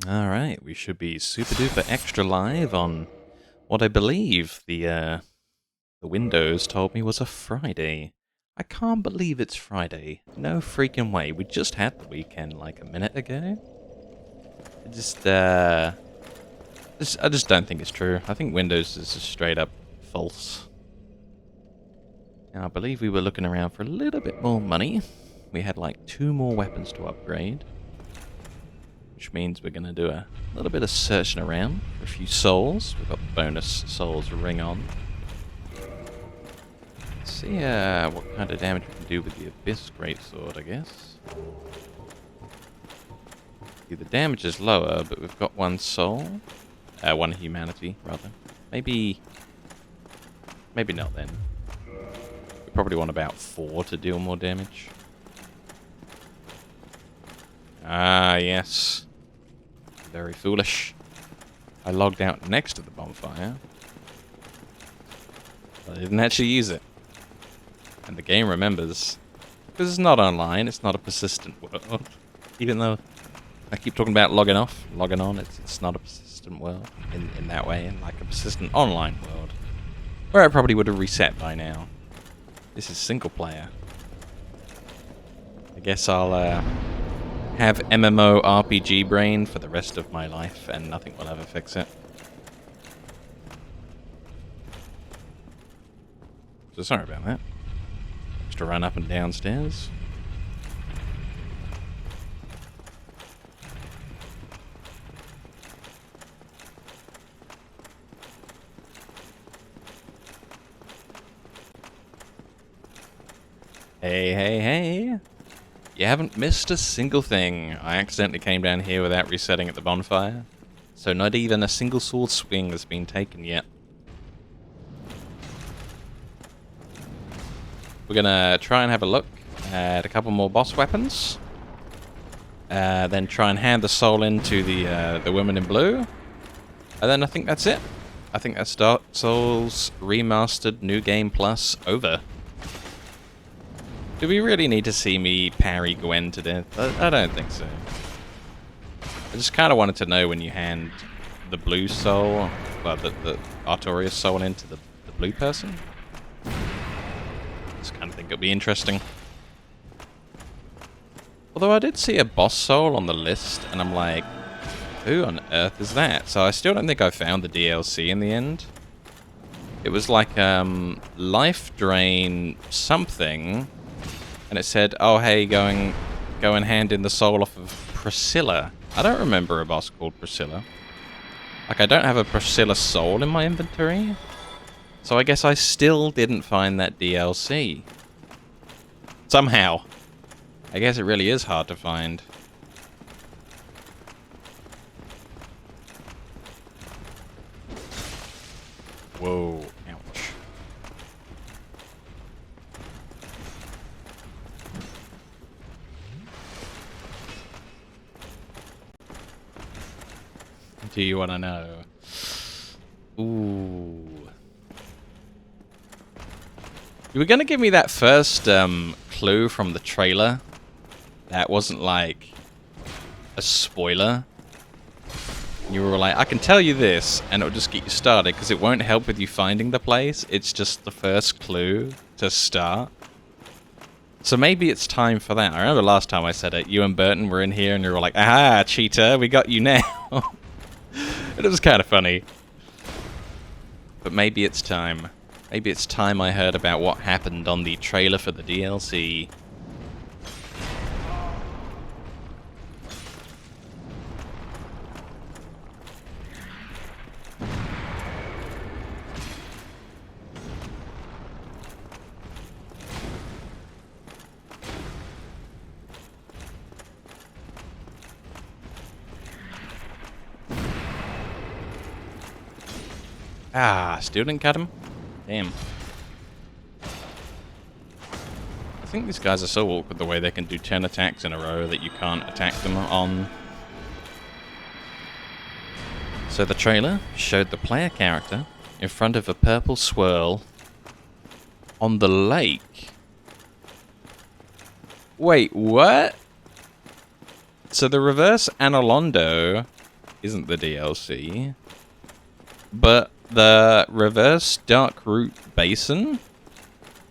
Alright, we should be super duper extra live on what I believe the Windows told me was a Friday. I can't believe it's Friday. No freaking way. We just had the weekend like a minute ago. I just don't think it's true. I think Windows is just straight up false. Now, I believe we were looking around for a little bit more money. We had like 2 more weapons to upgrade. Which means we're going to do a little bit of searching around for a few souls. We've got the bonus souls ring on. Let's see what kind of damage we can do with the Abyss Greatsword, I guess. See, the damage is lower, but we've got 1 soul. 1 humanity, rather. Maybe not then. We probably want about 4 to deal more damage. Ah, yes. Very foolish. I logged out next to the bonfire. But I didn't actually use it. And the game remembers. Because it's not online, it's not a persistent world. Even though I keep talking about logging off, logging on, it's not a persistent world in that way, in like a persistent online world. Where I probably would have reset by now. This is single player. I guess I'll have MMO RPG brain for the rest of my life, and nothing will ever fix it. So sorry about that. Just to run up and downstairs. Hey, hey, hey. You haven't missed a single thing. I accidentally came down here without resetting at the bonfire. So not even a single sword swing has been taken yet. We're gonna try and have a look at a couple more boss weapons. Then try and hand the soul into the woman in blue. And then I think that's it. I think that's Dark Souls Remastered New Game Plus over. Do we really need to see me parry Gwen to death? I don't think so. I just kind of wanted to know when you hand the blue soul, well, the Artorias soul into the blue person. Just kind of think it'll be interesting. Although I did see a boss soul on the list, and I'm like, who on earth is that? So I still don't think I found the DLC in the end. It was like life drain something. And it said, oh hey, go and hand in the soul off of Priscilla. I don't remember a boss called Priscilla. Like, I don't have a Priscilla soul in my inventory. So I guess I still didn't find that DLC. Somehow. I guess it really is hard to find. Whoa. Ouch. Do you want to know? Ooh. You were going to give me that first clue from the trailer. That wasn't like a spoiler. You were like, I can tell you this, and it'll just get you started, because it won't help with you finding the place. It's just the first clue to start. So maybe it's time for that. I remember last time I said it, you and Burton were in here, and you were like, aha, cheater, we got you now. It was kind of funny. But maybe it's time. Maybe it's time I heard about what happened on the trailer for the DLC. Ah, still didn't cut him? Damn. I think these guys are so awkward the way they can do 10 attacks in a row that you can't attack them on. So the trailer showed the player character in front of a purple swirl on the lake. Wait, what? So the reverse Analondo isn't the DLC. But the reverse Dark Root Basin,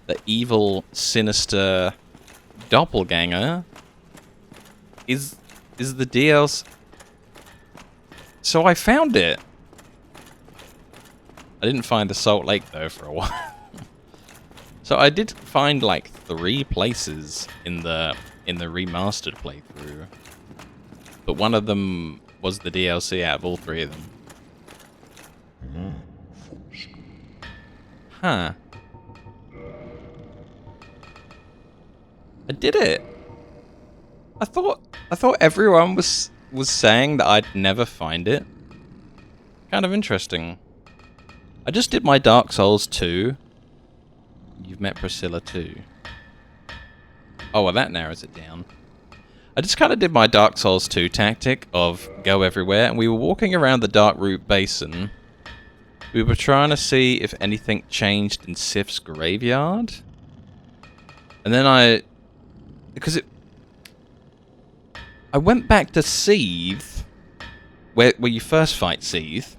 the evil, sinister doppelganger, is the DLC. So I found it. I didn't find the Salt Lake though for a while. So I did find like 3 places in the remastered playthrough, but one of them was the DLC out of all 3 of them. Huh. I did it. I thought everyone was saying that I'd never find it. Kind of interesting. I just did my Dark Souls 2. You've met Priscilla too. Oh, well that narrows it down. I just kind of did my Dark Souls 2 tactic of go everywhere, and we were walking around the Dark Root Basin. We were trying to see if anything changed in Sif's graveyard. And then I went back to Seath, where you first fight Seath.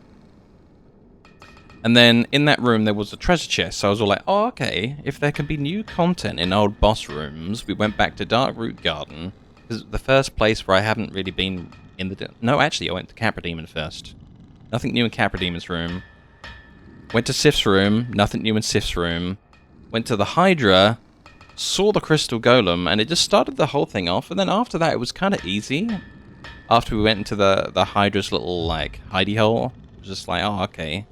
And then in that room there was a treasure chest, so I was all like, oh okay, if there can be new content in old boss rooms. We went back to Dark Root Garden, because it's the first place where I haven't really been in the... No, actually, I went to Capra Demon first. Nothing new in Capra Demon's room. Went to Sif's room, nothing new in Sif's room. Went to the Hydra, saw the Crystal Golem, and it just started the whole thing off. And then after that, it was kind of easy. After we went into the Hydra's little, like, hidey hole, it was just like, oh, okay.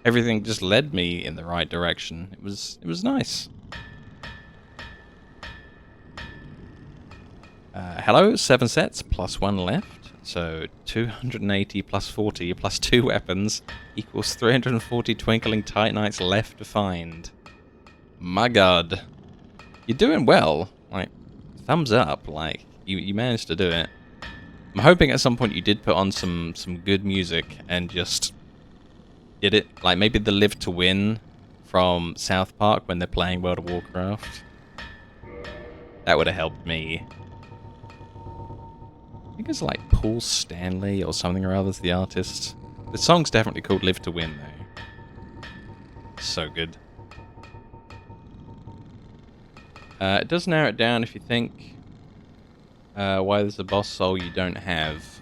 Everything just led me in the right direction. It was nice. Hello, 7 sets, plus 1 left. So 280 plus 40 plus 2 weapons equals 340 twinkling Titanites left to find. My god. You're doing well. Like, thumbs up. Like, you managed to do it. I'm hoping at some point you did put on some good music and just did it. Like, maybe the Live to Win from South Park when they're playing World of Warcraft. That would have helped me. I think it's like Paul Stanley or something or other's the artist. The song's definitely called Live to Win, though. So good. It does narrow it down if you think why there's a boss soul you don't have.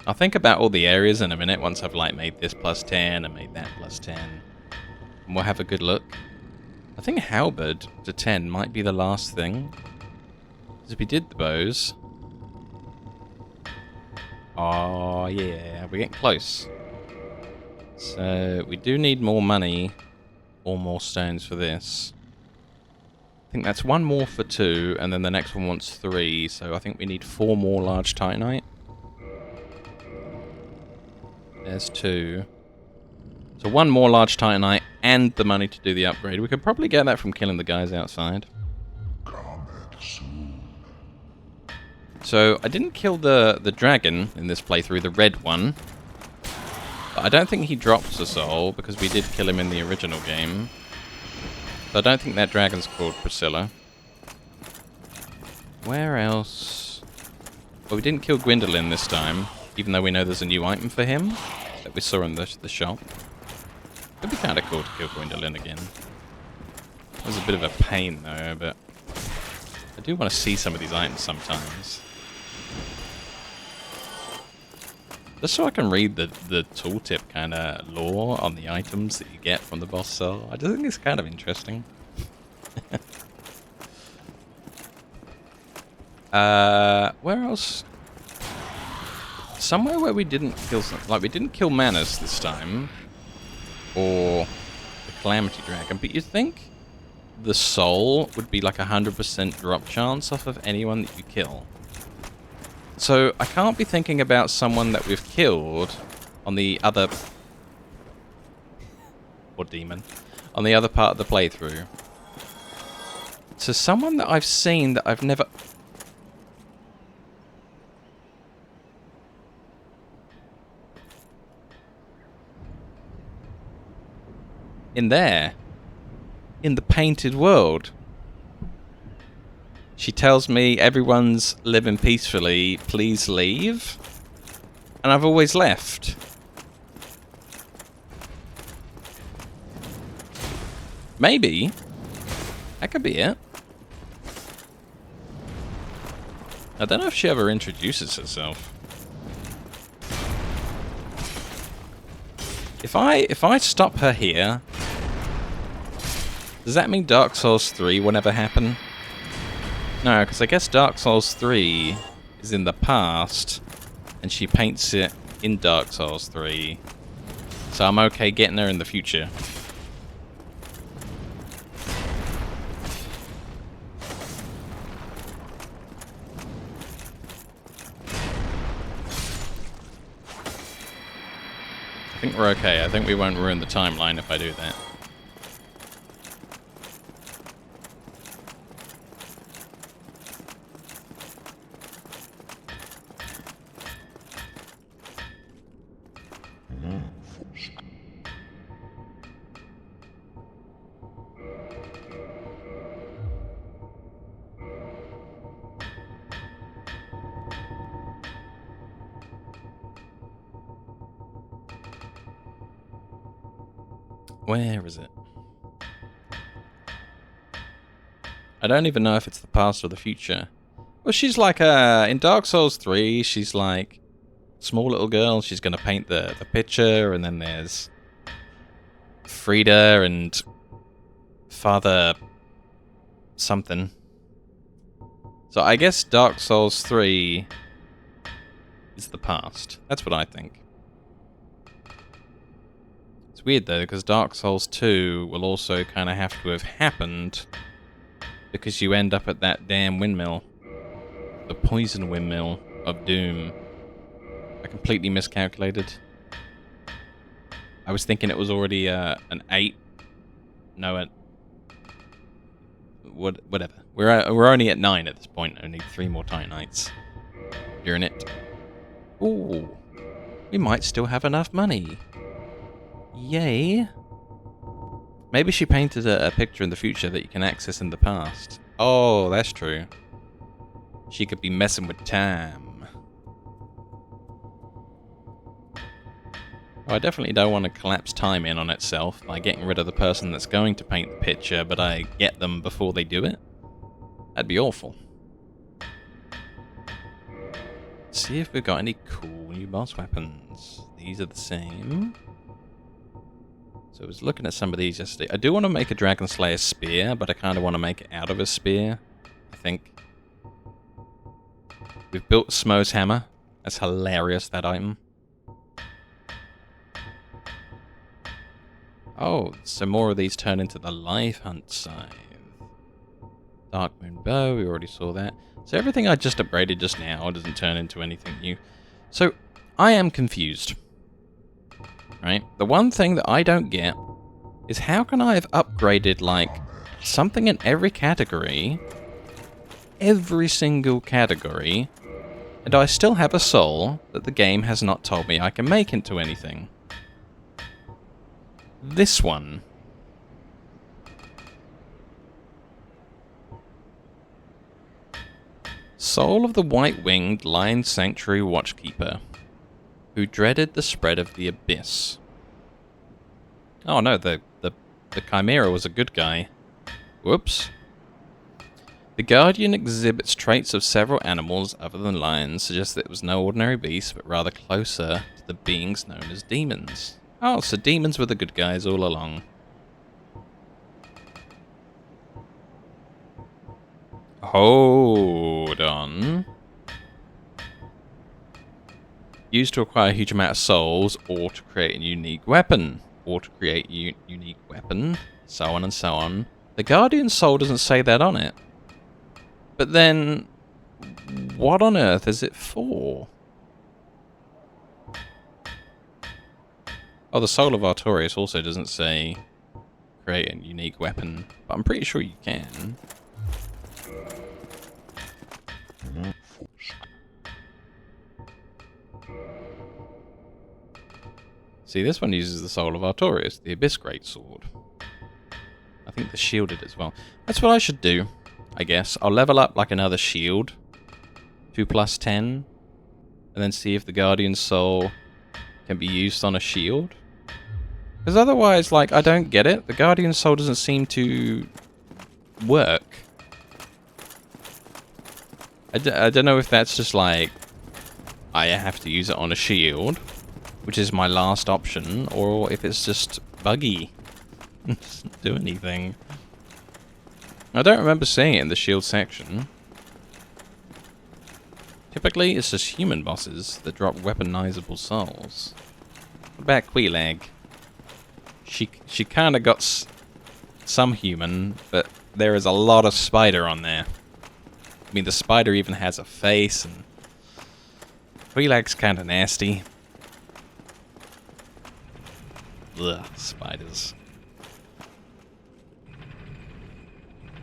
I'll think about all the areas in a minute once I've like made this plus 10 and made that plus 10. And we'll have a good look. I think Halberd to 10 might be the last thing. Because if we did the bows... Oh yeah, we're getting close. So we do need more money or more stones for this. I think that's 1 more for 2, and then the next one wants 3, so I think we need 4 more large titanite. There's 2. So 1 more large titanite and the money to do the upgrade. We could probably get that from killing the guys outside. So I didn't kill the dragon in this playthrough, the red one. But I don't think he drops a soul because we did kill him in the original game. So I don't think that dragon's called Priscilla. Where else? Well, we didn't kill Gwendolyn this time, even though we know there's a new item for him that we saw in the shop. It'd be kind of cool to kill Gwendolyn again. It was a bit of a pain though, but I do want to see some of these items sometimes. Just so I can read the tooltip kind of lore on the items that you get from the boss cell. I just think it's kind of interesting. Where else? Somewhere where we didn't kill... Like, we didn't kill Manus this time. Or the Calamity Dragon. But you'd think the soul would be like 100% drop chance off of anyone that you kill. So I can't be thinking about someone that we've killed on the other... or demon. On the other part of the playthrough. So someone that I've seen that I've never... In there. In the painted world. She tells me everyone's living peacefully, please leave. And I've always left. Maybe. That could be it. I don't know if she ever introduces herself. If I stop her here, does that mean Dark Souls 3 will never happen? No, because I guess Dark Souls 3 is in the past, and she paints it in Dark Souls 3. So I'm okay getting her in the future. I think we're okay. I think we won't ruin the timeline if I do that. Where is it? I don't even know if it's the past or the future. Well, she's like in Dark Souls 3, she's like small little girl. She's gonna paint the picture, and then there's Frida and Father something. So I guess Dark Souls 3 is the past. That's what I think. It's weird though, because Dark Souls 2 will also kind of have to have happened because you end up at that damn windmill. The poison windmill of doom. I completely miscalculated. I was thinking it was already an 8. No, whatever. We're only at 9 at this point. I need 3 more Titanites. You're in it. Ooh, we might still have enough money. Yay. Maybe she painted a picture in the future that you can access in the past. Oh, that's true. She could be messing with time. Oh, I definitely don't want to collapse time in on itself by getting rid of the person that's going to paint the picture, but I get them before they do it. That'd be awful. Let's see if we've got any cool new boss weapons. These are the same. So I was looking at some of these yesterday. I do want to make a Dragon Slayer spear, but I kind of want to make it out of a spear, I think. We've built Smo's hammer. That's hilarious, that item. Oh, so more of these turn into the Life Hunt scythe. Dark Moon Bow, we already saw that. So everything I just upgraded just now doesn't turn into anything new. So, I am confused. Right? The one thing that I don't get is how can I have upgraded, like, something in every category, every single category, and I still have a soul that the game has not told me I can make into anything. This one. Soul of the White-Winged Lion Sanctuary Watchkeeper, who dreaded the spread of the abyss. Oh no, the Chimera was a good guy. Whoops. The Guardian exhibits traits of several animals other than lions, suggests that it was no ordinary beast, but rather closer to the beings known as demons. Oh, so demons were the good guys all along. Hold on. Used to acquire a huge amount of souls, or to create a unique weapon. Or to create a unique weapon, so on and so on. The Guardian soul doesn't say that on it. But then, what on earth is it for? Oh, the Soul of Artorias also doesn't say create a unique weapon, but I'm pretty sure you can. See, this one uses the Soul of Artorias, the Abyss Greatsword. I think the shielded as well. That's what I should do. I guess. I'll level up like another shield. 2 plus 10. And then see if the Guardian Soul can be used on a shield. Because otherwise, like, I don't get it. The Guardian Soul doesn't seem to work. I don't know if that's just like, I have to use it on a shield, which is my last option, or if it's just buggy. It doesn't do anything. I don't remember seeing it in the shield section. Typically, it's just human bosses that drop weaponizable souls. What about Queelag? She kind of got some human, but there is a lot of spider on there. I mean, the spider even has a face, and Queelag's kind of nasty. Ugh, spiders.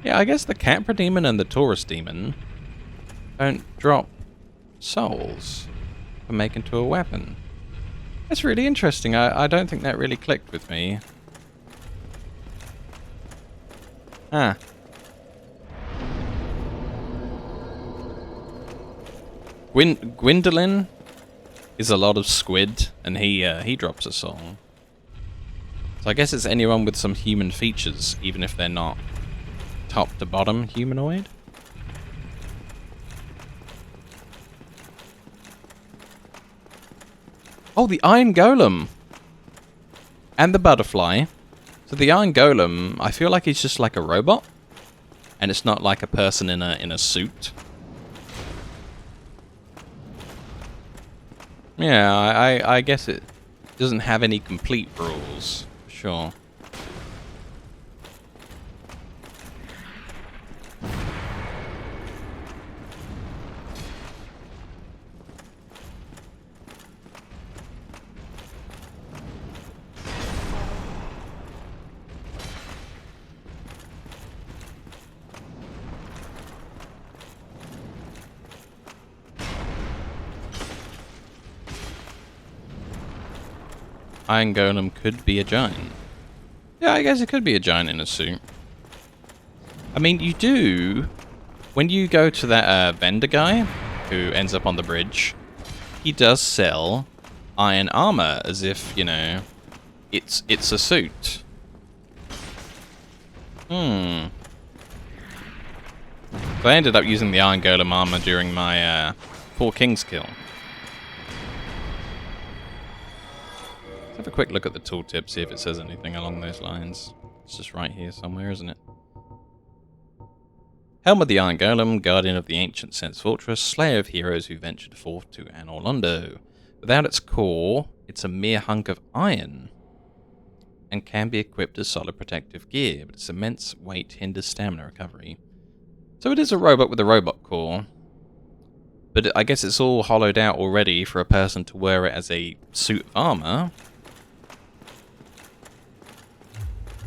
Yeah, I guess the Capra Demon and the Taurus Demon don't drop souls for making to a weapon. That's really interesting. I don't think that really clicked with me. Ah. Gwendolyn is a lot of squid, and he drops a soul. So I guess it's anyone with some human features, even if they're not top to bottom humanoid. Oh, the Iron Golem! And the butterfly. So the Iron Golem, I feel like he's just like a robot. And it's not like a person in a suit. Yeah, I guess it doesn't have any complete rules. Sure. Iron Golem could be a giant. Yeah, I guess it could be a giant in a suit. I mean, you do... When you go to that vendor guy, who ends up on the bridge, he does sell iron armor as if, you know, it's a suit. So I ended up using the Iron Golem armor during my Four Kings kill. Let's have a quick look at the tooltip, see if it says anything along those lines. It's just right here somewhere, isn't it? Helm of the Iron Golem, guardian of the ancient Sense Fortress, slayer of heroes who ventured forth to Anor Londo. Without its core, it's a mere hunk of iron, and can be equipped as solid protective gear, but its immense weight hinders stamina recovery. So it is a robot with a robot core, but I guess it's all hollowed out already for a person to wear it as a suit of armor.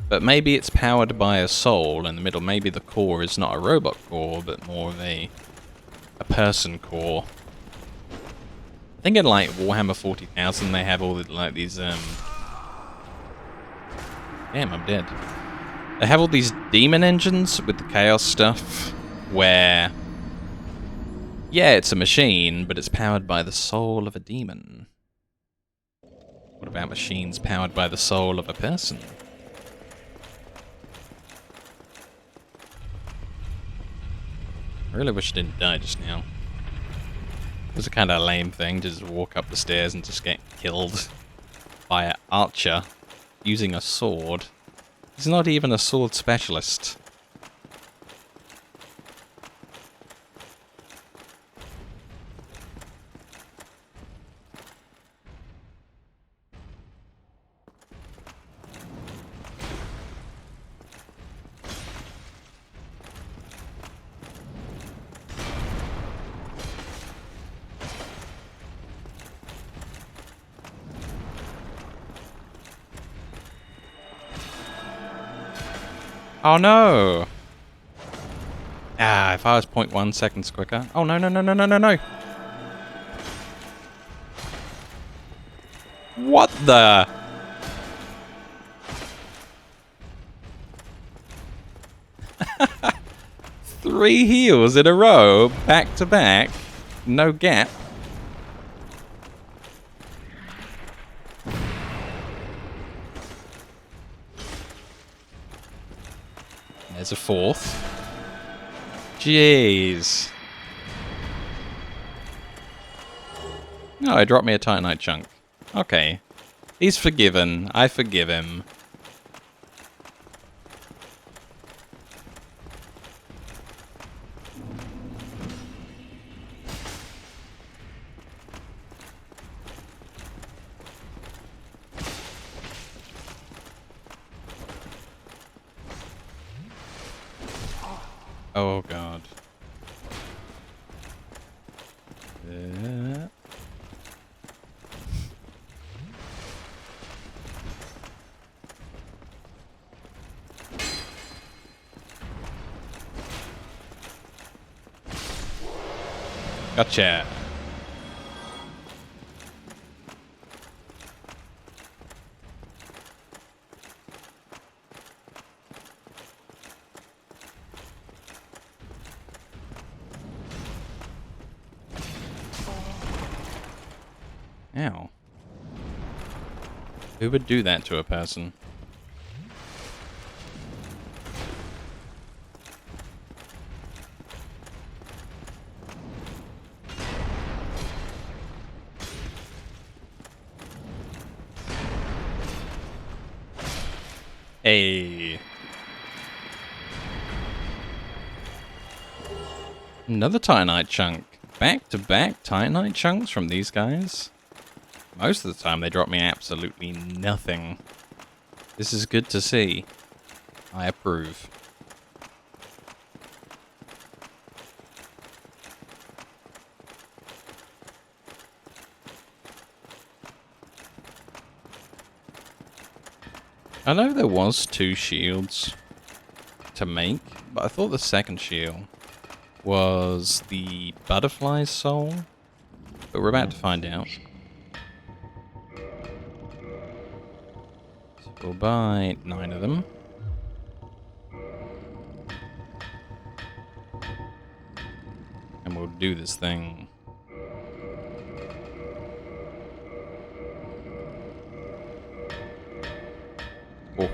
But maybe it's powered by a soul in the middle. Maybe the core is not a robot core, but more of a person core. I think in like Warhammer 40,000 they have all the, like these damn, I'm dead. They have all these demon engines with the chaos stuff where, yeah, it's a machine, but it's powered by the soul of a demon. What about machines powered by the soul of a person? I really wish I didn't die just now. It was a kind of lame thing to just walk up the stairs and just get killed by an archer using a sword. He's not even a sword specialist. Oh no! Ah, if I was 0.1 seconds quicker. Oh no, no, no, no, no, no, no! What the? 3 heals in a row, back to back, no gap. There's a 4th. Jeez. Oh, he dropped me a Titanite chunk. Okay. He's forgiven. I forgive him. Oh, God. Gotcha. Ow. Who would do that to a person? Hey. Another Titanite chunk. Back-to-back Titanite chunks from these guys. Most of the time they drop me absolutely nothing. This is good to see. I approve. I know there was 2 shields to make, but I thought the second shield was the butterfly's soul. But we're about to find out. So we'll buy 9 of them. And we'll do this thing. Oh,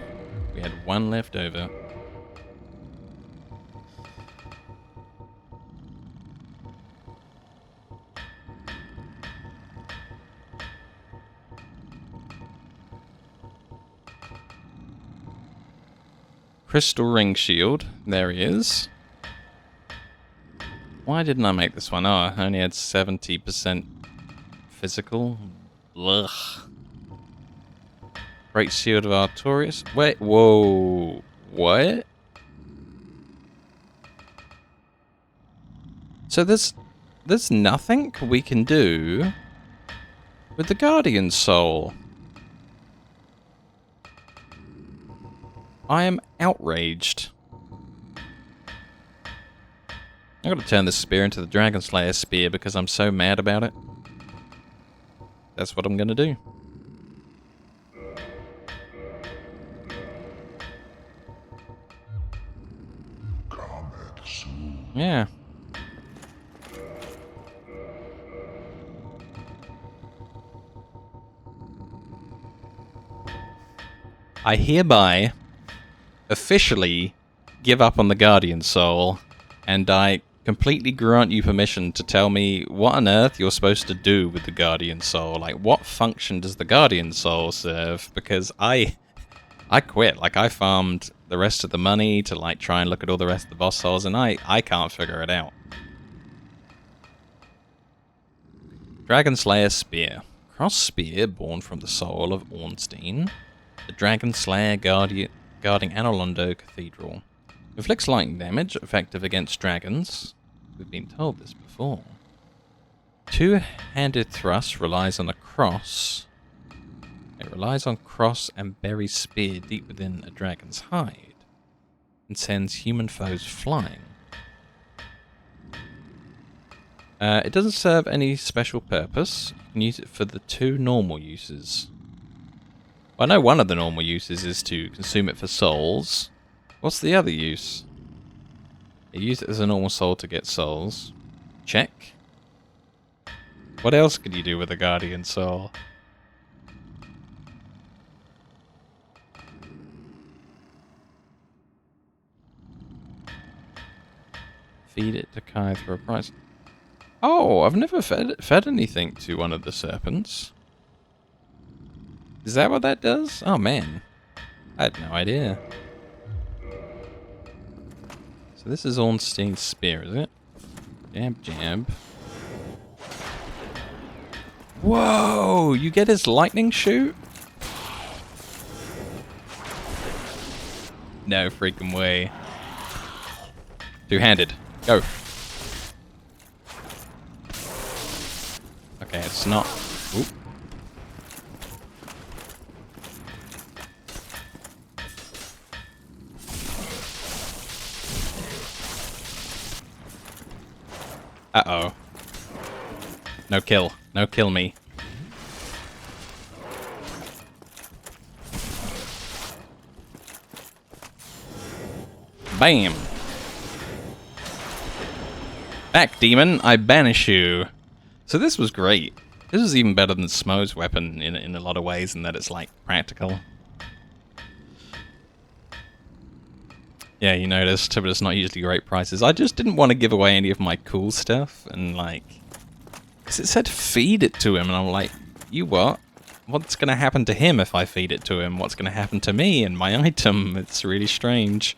we had 1 left over. Crystal ring shield. There he is. Why didn't I make this one? Oh, I only had 70% physical. Ugh. Great shield of Artorias. Wait, whoa. What? So there's nothing we can do with the Guardian Soul. I am outraged. I gotta turn this spear into the Dragon Slayer spear because I'm so mad about it. That's what I'm gonna do. Yeah. I hereby officially give up on the Guardian Soul, and I completely grant you permission to tell me what on earth you're supposed to do with the Guardian Soul. Like, what function does the Guardian Soul serve? Because I quit. Like, I farmed the rest of the money to, like, try and look at all the rest of the boss souls, and I can't figure it out. Dragon Slayer Spear. Cross spear born from the soul of Ornstein, the Dragon Slayer guarding Anolondo Cathedral. Inflicts lightning damage, effective against dragons. We've been told this before. Two-handed thrust relies on a cross. It relies on cross and buries spear deep within a dragon's hide, and sends human foes flying. It doesn't serve any special purpose. You can use it for the 2 normal uses. Well, I know one of the normal uses is to consume it for souls. What's the other use? You use it as a normal soul to get souls. Check. What else could you do with a guardian soul? Feed it to Kai for a price. Oh, I've never fed anything to one of the serpents. Is that what that does? Oh man, I had no idea. So this is Ornstein's spear, is it? Jab, jab. Whoa! You get his lightning shoot? No freaking way. Two-handed. Go. Okay, it's not... Oop. Uh-oh. No kill. No kill me. Bam! Back, demon! I banish you! So this was great. This is even better than Smo's weapon in a lot of ways, in that it's, like, practical. Yeah, you noticed, but it's not usually great prices. I just didn't want to give away any of my cool stuff, and, like... Because it said feed it to him, and I'm like, you what? What's going to happen to him if I feed it to him? What's going to happen to me and my item? It's really strange.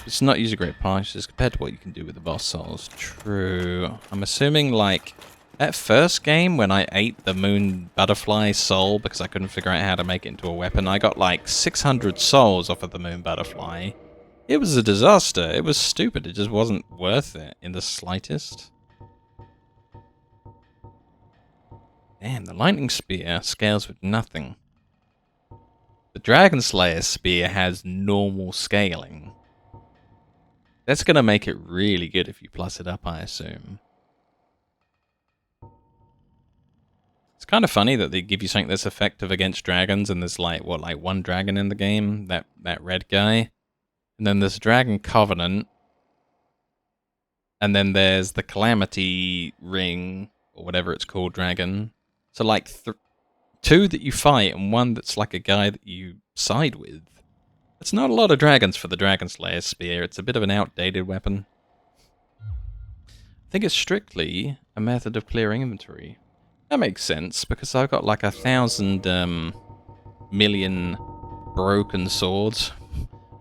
It's not usually great prices compared to what you can do with the boss souls. True. I'm assuming, like, that first game when I ate the moon butterfly soul because I couldn't figure out how to make it into a weapon, I got like 600 souls off of the moon butterfly. It was a disaster. It was stupid. It just wasn't worth it in the slightest. Damn, the lightning spear scales with nothing. The Dragon Slayer spear has normal scaling. That's going to make it really good if you plus it up, I assume. It's kind of funny that they give you something that's effective against dragons, and there's like, what, like one dragon in the game? That red guy? And then there's Dragon Covenant. And then there's the Calamity Ring, or whatever it's called, dragon. So like, two that you fight, and one that's like a guy that you side with. It's not a lot of dragons for the Dragon Slayer spear. It's a bit of an outdated weapon. I think it's strictly a method of clearing inventory. That makes sense, because I've got like 1,000 million broken swords.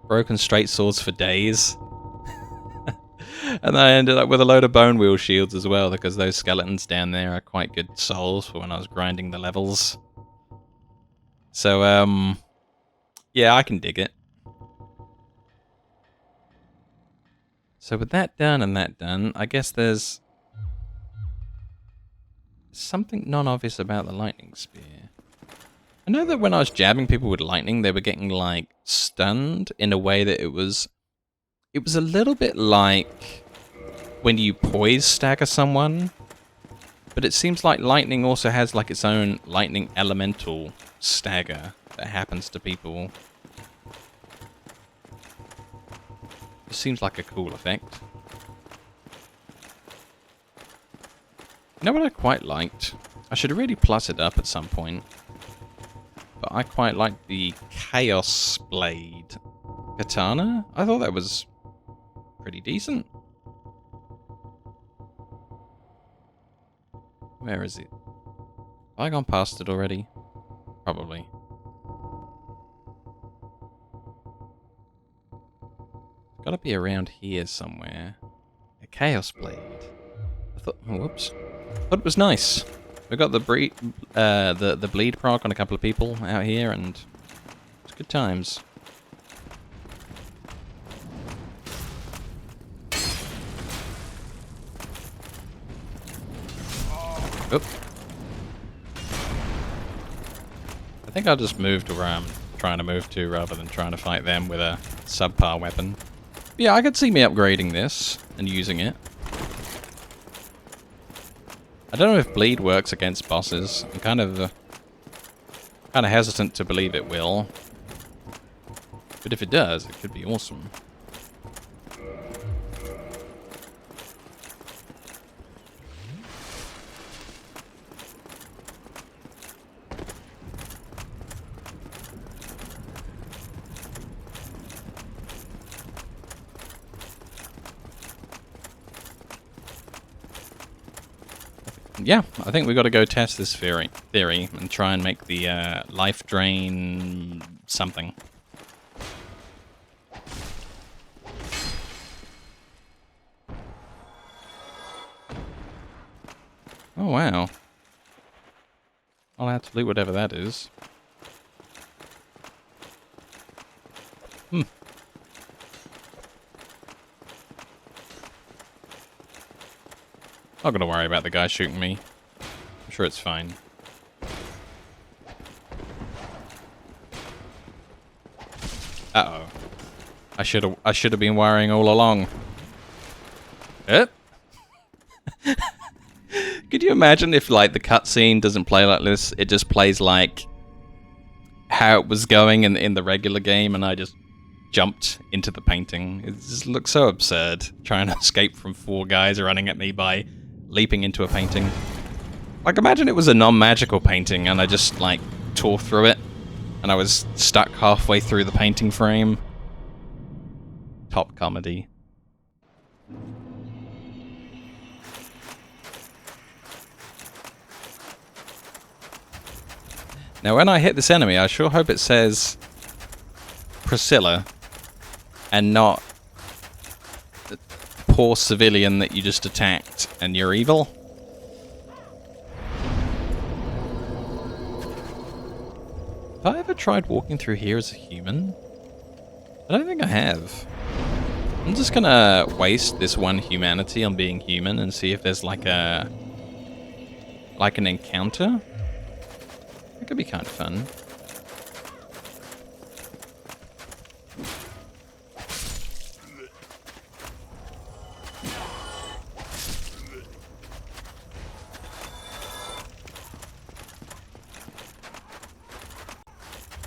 Broken straight swords for days. And I ended up with a load of bone wheel shields as well, because those skeletons down there are quite good souls for when I was grinding the levels. So, yeah, I can dig it. So with that done and that done, I guess there's something non-obvious about the lightning spear. I know that when I was jabbing people with lightning, they were getting, like, stunned in a way that it was a little bit like when you poise stagger someone, but it seems like lightning also has, like, its own lightning elemental stagger that happens to people. It seems like a cool effect. You know what I quite liked? I should really plus it up at some point. But I quite liked the Chaos Blade katana. I thought that was pretty decent. Where is it? Have I gone past it already? Probably. It's gotta be around here somewhere. A Chaos Blade. I thought, oh, whoops. Thought it was nice. We got the bleed proc on a couple of people out here, and it's good times. Oop. I think I'll just move to where I'm trying to move to rather than trying to fight them with a subpar weapon. Yeah, I could see me upgrading this and using it. I don't know if bleed works against bosses. I'm kind of hesitant to believe it will. But if it does, it could be awesome. yeah, I think we got to go test this theory and try and make the life drain something. Oh wow! I'll have to loot whatever that is. Not gonna worry about the guy shooting me. I'm sure it's fine. Uh-oh. I should have been worrying all along. Could you imagine if like the cutscene doesn't play like this? It just plays like how it was going in the regular game, and I just jumped into the painting. It just looks so absurd, trying to escape from 4 guys running at me by leaping into a painting. Like, imagine it was a non-magical painting and I just, like, tore through it and I was stuck halfway through the painting frame. Top comedy. Now, when I hit this enemy, I sure hope it says Priscilla and not the poor civilian that you just attacked and you're evil. Have I ever tried walking through here as a human? I don't think I have. I'm just gonna waste this 1 humanity on being human and see if there's like an encounter. That could be kind of fun.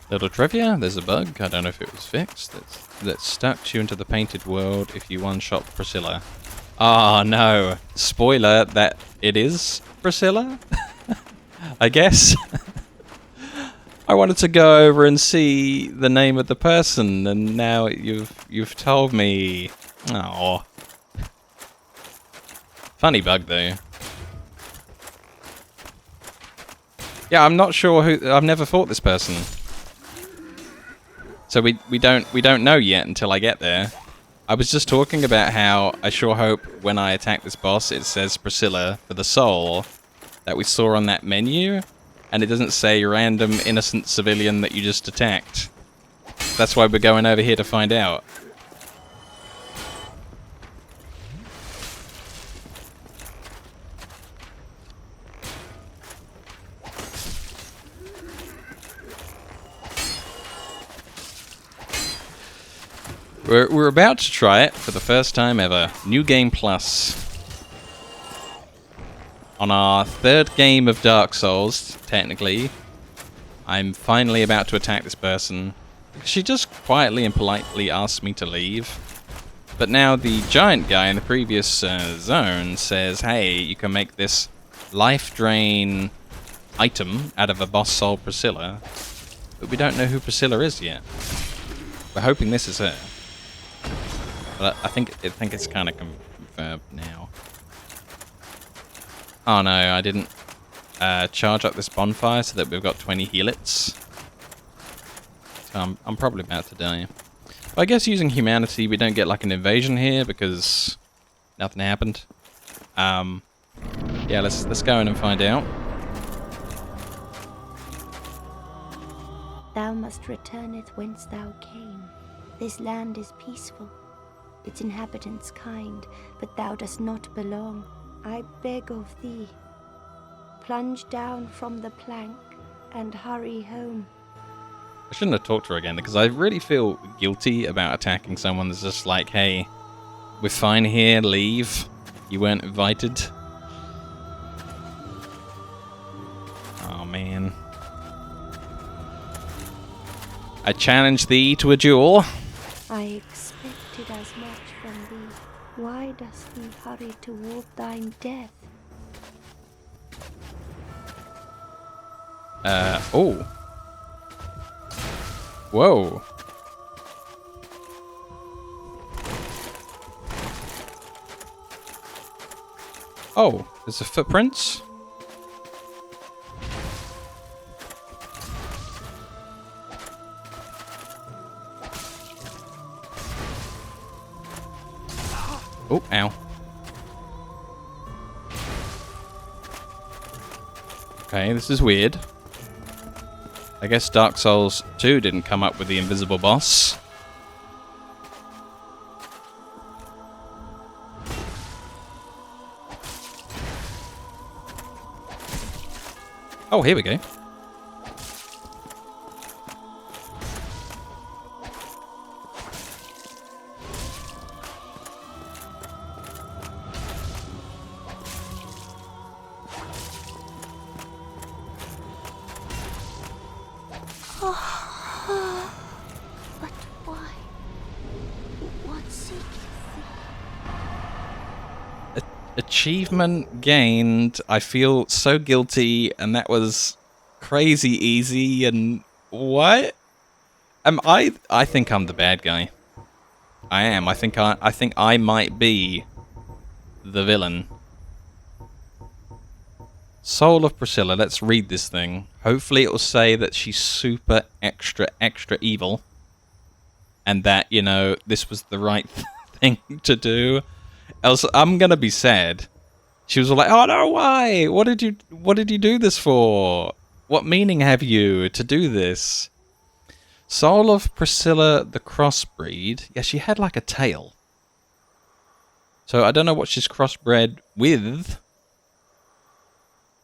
Little trivia, there's a bug, I don't know if it was fixed, that stuck you into the painted world if you one-shot Priscilla. Oh no, spoiler that it is Priscilla? I guess. I wanted to go over and see the name of the person, and now you've told me. Oh. Funny bug though. Yeah, I'm not sure who. I've never fought this person. So we don't know yet until I get there. I was just talking about how I sure hope when I attack this boss it says Priscilla for the soul that we saw on that menu, and it doesn't say random innocent civilian that you just attacked. That's why we're going over here to find out. We're about to try it for the first time ever. New Game Plus. On our 3rd game of Dark Souls, technically, I'm finally about to attack this person. She just quietly and politely asked me to leave. But now the giant guy in the previous zone says, hey, you can make this life drain item out of a boss soul Priscilla. But we don't know who Priscilla is yet. We're hoping this is her. But I think it's kind of confirmed now. Oh no, I didn't charge up this bonfire so that we've got 20 helix. So I'm probably about to die. But I guess using humanity we don't get like an invasion here because nothing happened. Yeah, let's go in and find out. Thou must returneth whence thou came. This land is peaceful, its inhabitants kind, but thou dost not belong. I beg of thee, plunge down from the plank and hurry home. I shouldn't have talked to her again because I really feel guilty about attacking someone that's just like, hey, we're fine here, leave. You weren't invited. Oh man. I challenge thee to a duel. I expected as much from thee. Why dost thee hurry toward thine death? Oh. Whoa. Oh, there's a footprints? Oh, ow. Okay, this is weird. I guess Dark Souls 2 didn't come up with the invisible boss. Oh, here we go. But why? What seeketh thee? Achievement gained. I feel so guilty, and that was crazy easy. And what? I think I'm the bad guy. I am. I think I might be the villain. Soul of Priscilla. Let's read this thing. Hopefully it will say that she's super extra evil. And that, you know, this was the right thing to do. Else I'm gonna be sad. She was like, "Oh no, why? What did you do this for? What meaning have you to do this?" Soul of Priscilla the Crossbreed. Yeah, she had like a tail. So I don't know what she's crossbred with.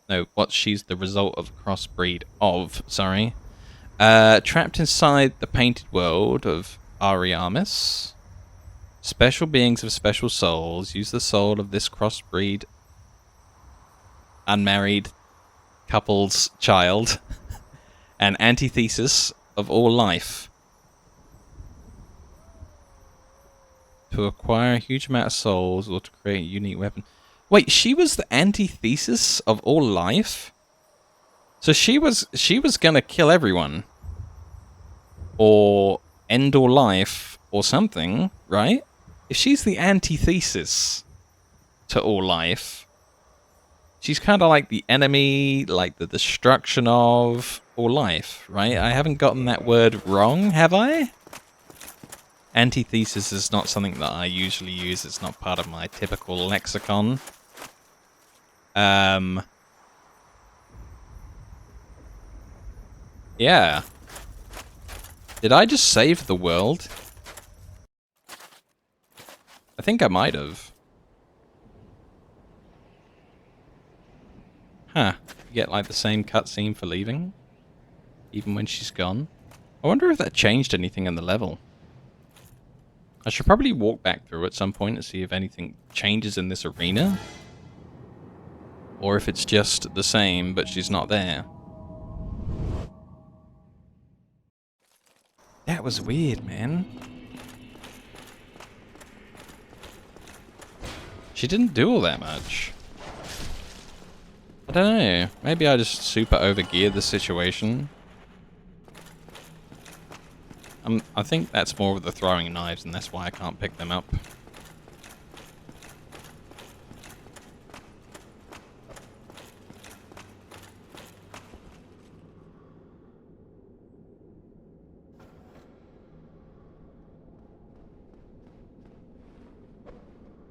No, what she's the result of crossbreed of, sorry. Trapped inside the painted world of Ariamis. Special beings of special souls use the soul of this crossbreed unmarried couple's child. An antithesis of all life. To acquire a huge amount of souls or to create a unique weapon. Wait, she was the antithesis of all life? So she was gonna kill everyone. Or end all life or something, right? If she's the antithesis to all life, she's kind of like the enemy, like the destruction of all life, right? I haven't gotten that word wrong, have I? Antithesis is not something that I usually use. It's not part of my typical lexicon. Yeah. Did I just save the world? I think I might have. Huh. You get like the same cutscene for leaving? Even when she's gone? I wonder if that changed anything in the level. I should probably walk back through at some point and see if anything changes in this arena. Or if it's just the same, but she's not there. That was weird, man. She didn't do all that much. I don't know. Maybe I just super overgeared the situation. I think that's more of the throwing knives, and that's why I can't pick them up.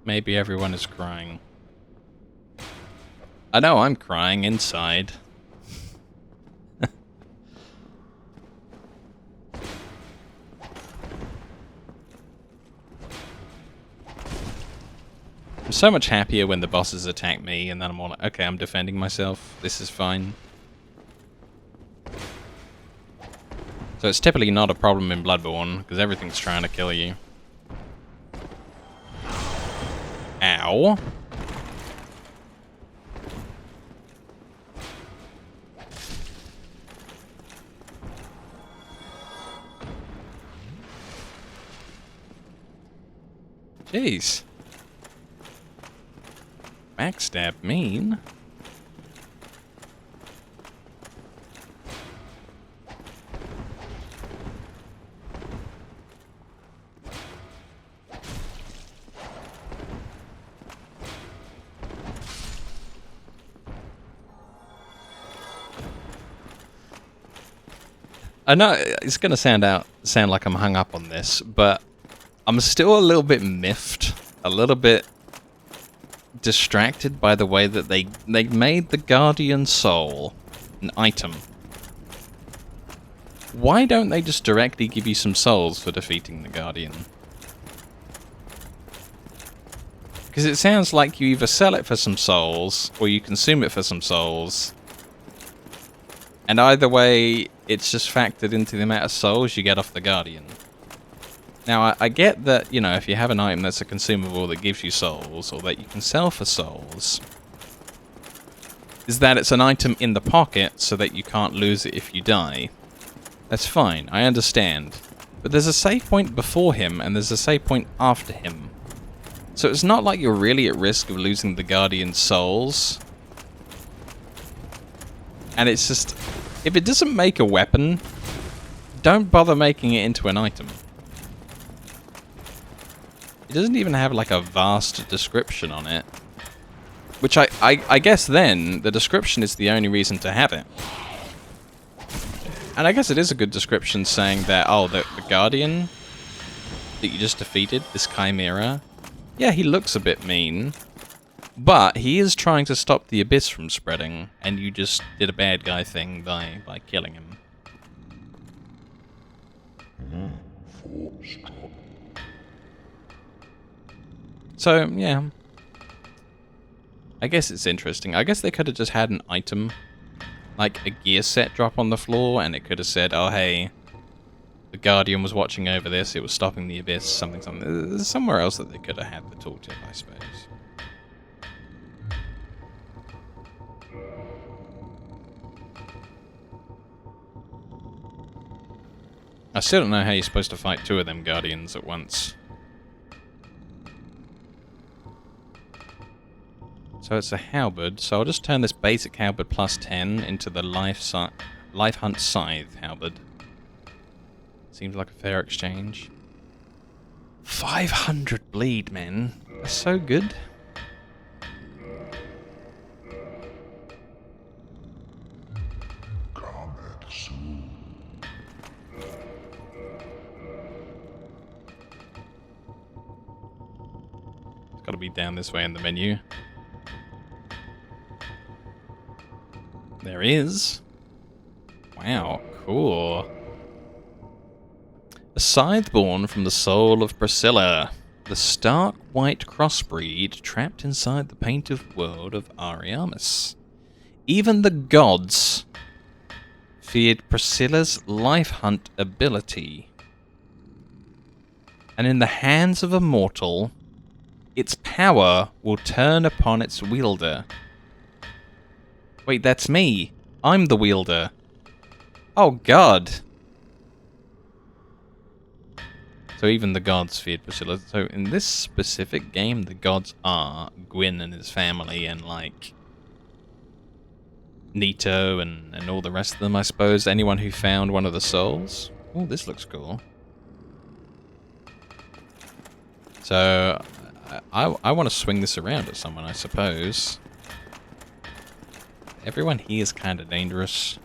Maybe everyone is crying. I know I'm crying inside. I'm so much happier when the bosses attack me, and then I'm all like, okay, I'm defending myself. This is fine. So it's typically not a problem in Bloodborne, because everything's trying to kill you. Ow. Jeez. Backstab mean. I know it's gonna sound like I'm hung up on this, but I'm still a little bit miffed a little bit distracted by the way that they made the Guardian Soul an item. Why don't they just directly give you some souls for defeating the Guardian? Because it sounds like you either sell it for some souls, or you consume it for some souls. And either way, it's just factored into the amount of souls you get off the Guardian. Now, I get that, you know, if you have an item that's a consumable that gives you souls, or that you can sell for souls, is that it's an item in the pocket so that you can't lose it if you die. That's fine, I understand. But there's a save point before him, and there's a save point after him. So it's not like you're really at risk of losing the Guardian's souls. And it's just, if it doesn't make a weapon, don't bother making it into an item. It doesn't even have like a vast description on it. Which I guess then, the description is the only reason to have it. And I guess it is a good description saying that, oh, the Guardian that you just defeated, this Chimera, yeah, he looks a bit mean, but he is trying to stop the Abyss from spreading, and you just did a bad guy thing by killing him. So, yeah. I guess it's interesting. I guess they could have just had an item, like a gear set drop on the floor, and it could have said, oh, hey, the Guardian was watching over this, it was stopping the Abyss, something. There's somewhere else that they could have had the tooltip, I suppose. I still don't know how you're supposed to fight two of them Guardians at once. So it's a halberd, so I'll just turn this basic halberd plus 10 into the life hunt scythe halberd. Seems like a fair exchange. 500 bleed, man. That's so good. It's got to be down this way in the menu. There is. Wow, cool. A scythe born from the soul of Priscilla, the stark white crossbreed trapped inside the painted world of Ariamis. Even the gods feared Priscilla's life hunt ability. And in the hands of a mortal, its power will turn upon its wielder. Wait, that's me. I'm the wielder. Oh god. So even the gods feared Priscilla. So in this specific game, the gods are Gwyn and his family and, like, Nito and all the rest of them, I suppose. Anyone who found one of the souls. Oh, this looks cool. So I want to swing this around at someone, I suppose. Everyone here is kind of dangerous.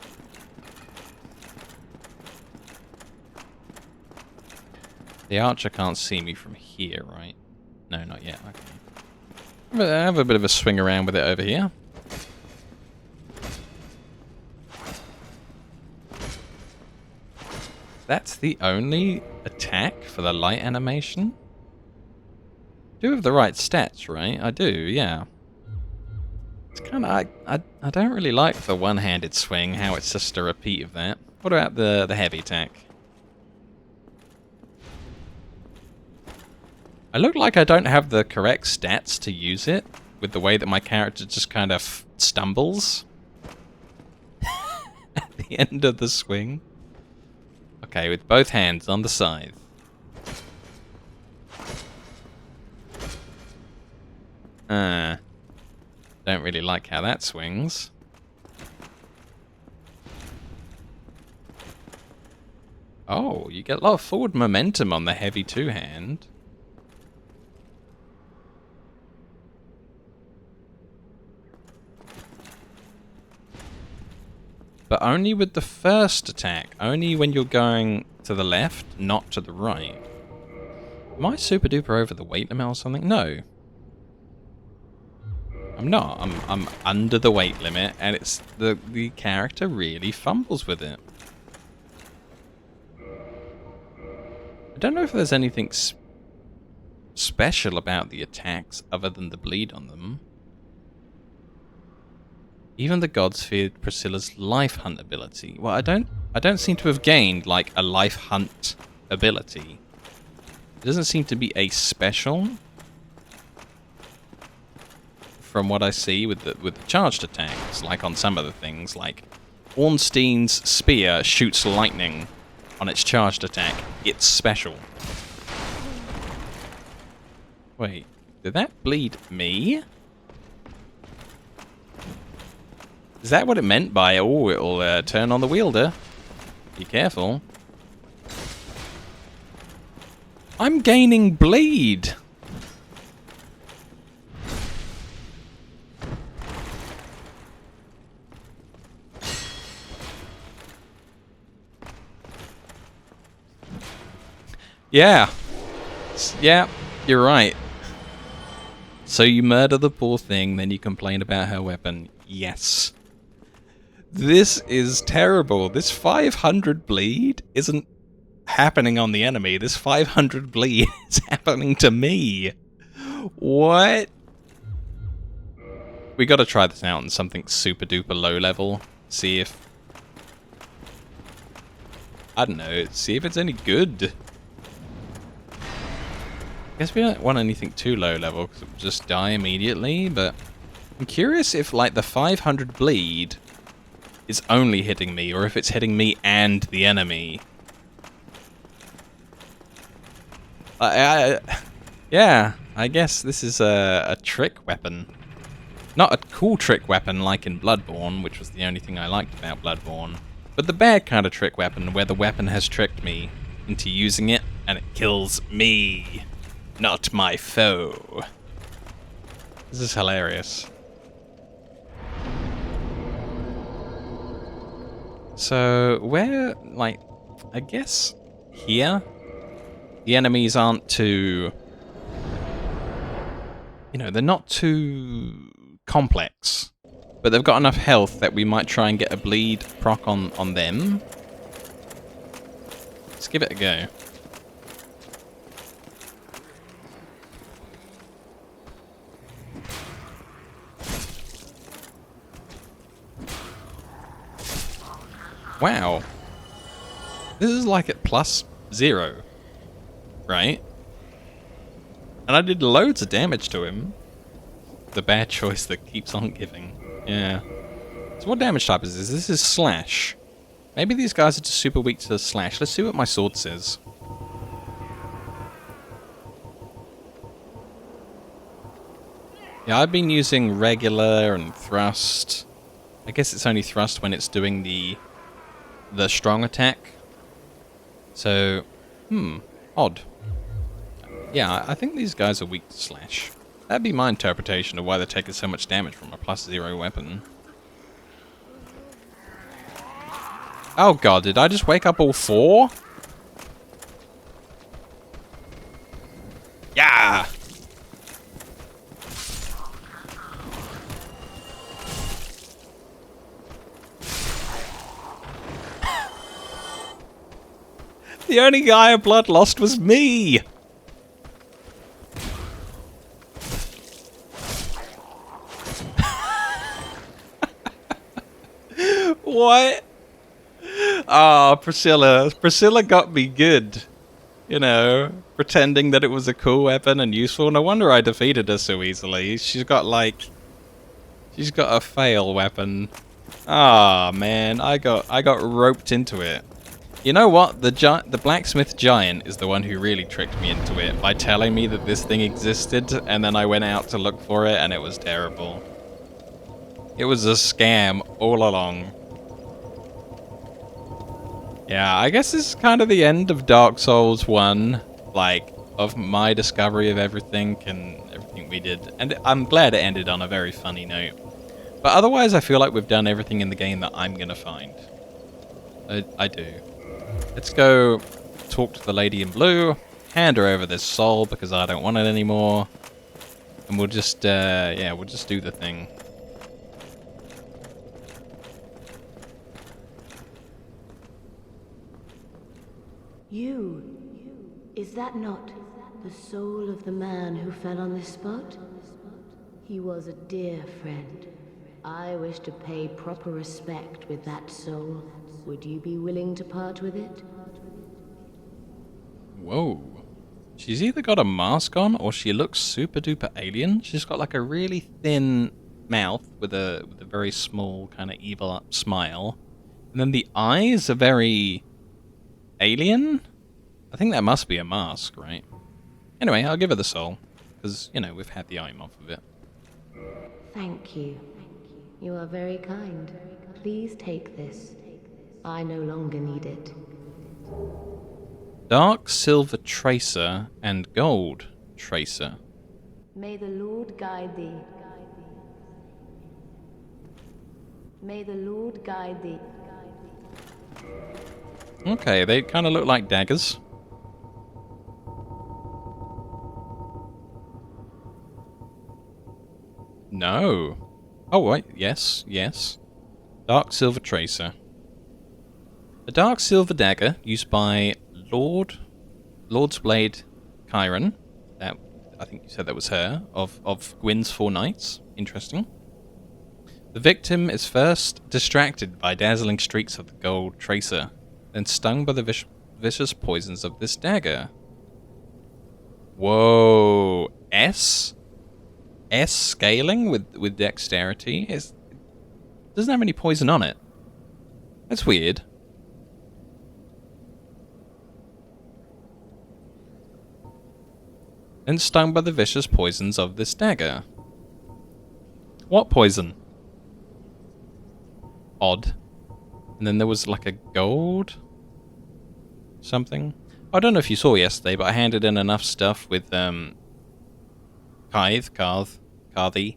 The archer can't see me from here, right? No, not yet. Okay. I have a bit of a swing around with it over here. That's the only attack for the light animation? Do have the right stats, right? I do, yeah. It's kind of... I don't really like the one-handed swing, how it's just a repeat of that. What about the heavy attack? I look like I don't have the correct stats to use it, with the way that my character just kind of stumbles at the end of the swing. Okay, with both hands on the scythe. Don't really like how that swings. Oh, you get a lot of forward momentum on the heavy two-hand. But only with the first attack. Only when you're going to the left, not to the right. Am I super duper over the weight limit or something? No. I'm not. I'm under the weight limit, and it's the character really fumbles with it. I don't know if there's anything special about the attacks other than the bleed on them. Even the gods feared Priscilla's life hunt ability. Well, I don't seem to have gained like a life hunt ability. It doesn't seem to be a special from what I see with the charged attacks, like on some of the things, like Ornstein's spear shoots lightning on its charged attack. It's special. Wait, did that bleed me? Is that what it meant by, oh, it'll turn on the wielder? Be careful. I'm gaining bleed. Yeah. Yeah, you're right. So you murder the poor thing, then you complain about her weapon. Yes. This is terrible. This 500 bleed isn't happening on the enemy. This 500 bleed is happening to me. What? We gotta try this out on something super duper low level. See if... I don't know. See if it's any good. I guess we don't want anything too low level, because it will just die immediately, but... I'm curious if, like, the 500 bleed is only hitting me, or if it's hitting me and the enemy. Yeah, I guess this is a trick weapon. Not a cool trick weapon like in Bloodborne, which was the only thing I liked about Bloodborne, but the bad kind of trick weapon, where the weapon has tricked me into using it, and it kills me, not my foe. This is hilarious. So, where, like, I guess here, the enemies aren't too, you know, they're not too complex, but they've got enough health that we might try and get a bleed proc on them. Let's give it a go. Wow. This is like at +0, right? And I did loads of damage to him. The bad choice that keeps on giving. Yeah. So what damage type is this? This is slash. Maybe these guys are just super weak to the slash. Let's see what my sword says. Yeah, I've been using regular and thrust. I guess it's only thrust when it's doing the strong attack. So, odd. Yeah, I think these guys are weak to slash. That'd be my interpretation of why they're taking so much damage from a +0 weapon. Oh god, did I just wake up all four? Yeah! The only guy I blood lost was me! What? Oh, Priscilla. Priscilla got me good. You know, pretending that it was a cool weapon and useful. No wonder I defeated her so easily. She's got a fail weapon. Ah, man, I got roped into it. You know what? The blacksmith giant is the one who really tricked me into it by telling me that this thing existed, and then I went out to look for it, and it was terrible. It was a scam all along. Yeah, I guess this is kind of the end of Dark Souls 1, like, of my discovery of everything and everything we did. And I'm glad it ended on a very funny note. But otherwise, I feel like we've done everything in the game that I'm gonna find. I do. Let's go talk to the lady in blue. hand her over this soul because I don't want it anymore. And we'll just, yeah, we'll just do the thing. Is that not the soul of the man who fell on this spot? He was a dear friend. I wish to pay proper respect with that soul. Would you be willing to part with it? Whoa. She's either got a mask on or she looks super duper alien. She's got like a really thin mouth with a very small kind of evil smile. And then the eyes are very alien. I think that must be a mask, right? Anyway, I'll give her the soul. Because, you know, we've had the aim off of it. Thank you. You are very kind. Please take this. I no longer need it. Dark Silver Tracer and Gold Tracer. May the Lord guide thee. May the Lord guide thee. Okay, they kind of look like daggers. No. Oh, wait. Yes, yes. Dark Silver Tracer. A dark silver dagger used by Lord's Blade Chiron. That, I think you said that was her, of Gwyn's Four Knights. Interesting. The victim is first distracted by dazzling streaks of the gold tracer, then stung by the vicious poisons of this dagger. Whoa. S scaling with dexterity doesn't have any poison on it. That's weird. And stung by the vicious poisons of this dagger. What poison? Odd. And then there was like a gold something. I don't know if you saw yesterday, but I handed in enough stuff with Carthy,